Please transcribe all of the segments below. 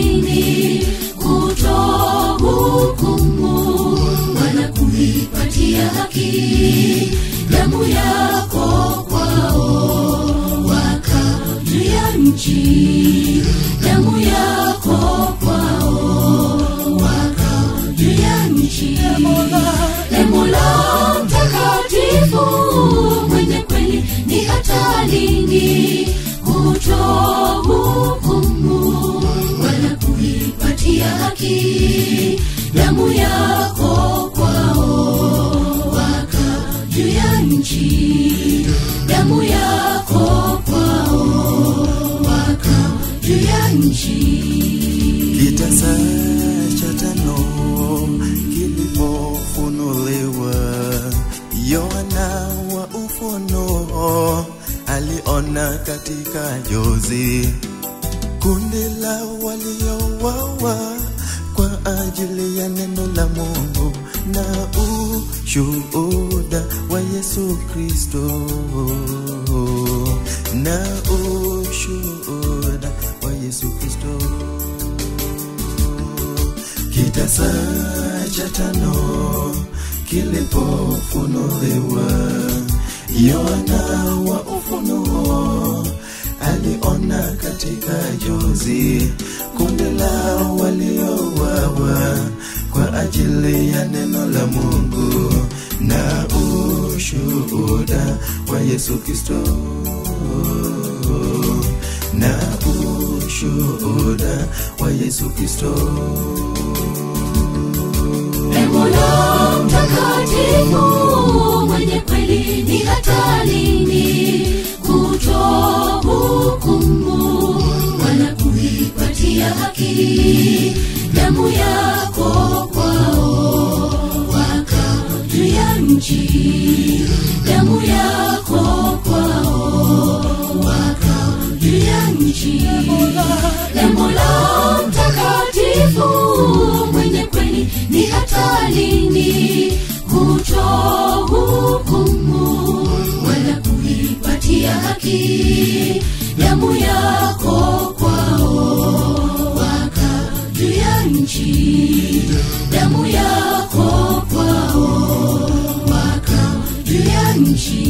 lini kutohukumu wala kuipatia haki? Damu yako kwao waka juu ya nchi, damu yako kwao waka juu ya nchi. Mola mtakatifu mwenye kweli, ni hata lini kutohukumu wala kuipatia haki? Damu yako kwao waka juu ya nchi, damu yako kwao waka juu ya nchi. Kitasa cha tano kilipofunuliwa, Yohana wa Ufunuo aliona katika jozi kundi la waliouawa kwa ajili ya neno la Mungu na ushuhuda wa Yesu Kristo, na ushuhuda wa Yesu Kristo. Kitasa cha tano kilipofunuliwa, Yohana wa Ufunuo aliona katika jozi kundi la waliouawa kwa ajili ya neno la Mungu na ushuhuda wa Yesu Kristo, na ushuhuda wa Yesu Kristo. Mola mtakatifu mwenye kweli, ni hata lini kutohukumu wala kuipatia haki? Damu yako kwao waka juu ya nchi, damu yako kwao waka juu ya nchi. Mola mtakatifu mwenye kweli, ni hata lini kutohukumu wala kuipatia haki? Damu yako kwao waka juu ya nchi, damu yako kwao waka juu ya nchi.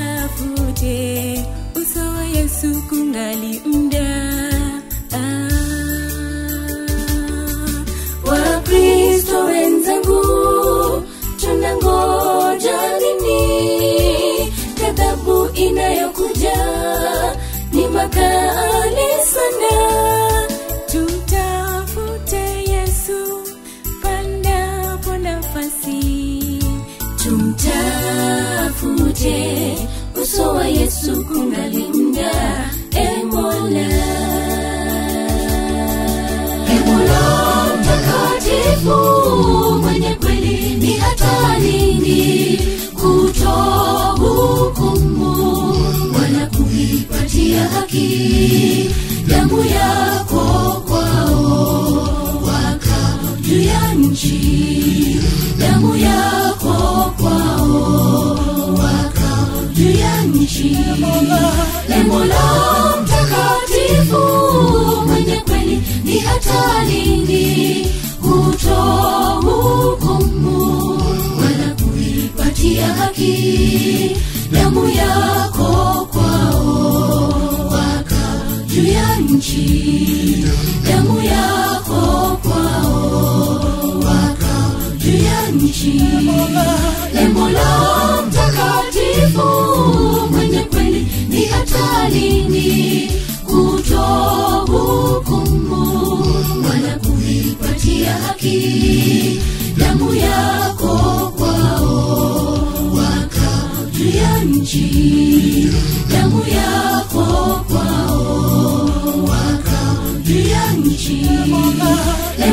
Tumtafute uso wa Yesu kungali muda. Wakristo wenzangu, tunangoja nini? Ghadhabu inayokuja ni makali sana. Tumtafute Yesu panapo nafasi, tumtafute uso wa Yesu kungali muda. Mola mtakatifu mwenye kweli, ni hata lini kutohukumu wala kuipatia haki? Damu yako kwao waka juu ya nchi, damu yako kwao waka juu ya nchi. Mola mtakatifu mwenye kweli, ni hata lini kutohukumu wala kuipatia haki? Damu yako kwao waka juu ya nchi, juu ya nchi.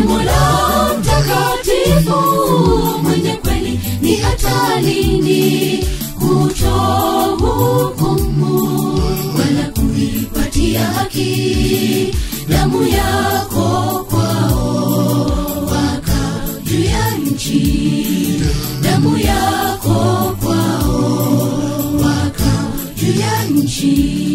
Mola mtakatifu mwenye kweli, ni hata lini kutohukumu wala kuipatia haki? Damu yako kwao waka juu ya nchi, damu yako kwao waka juu ya nchi.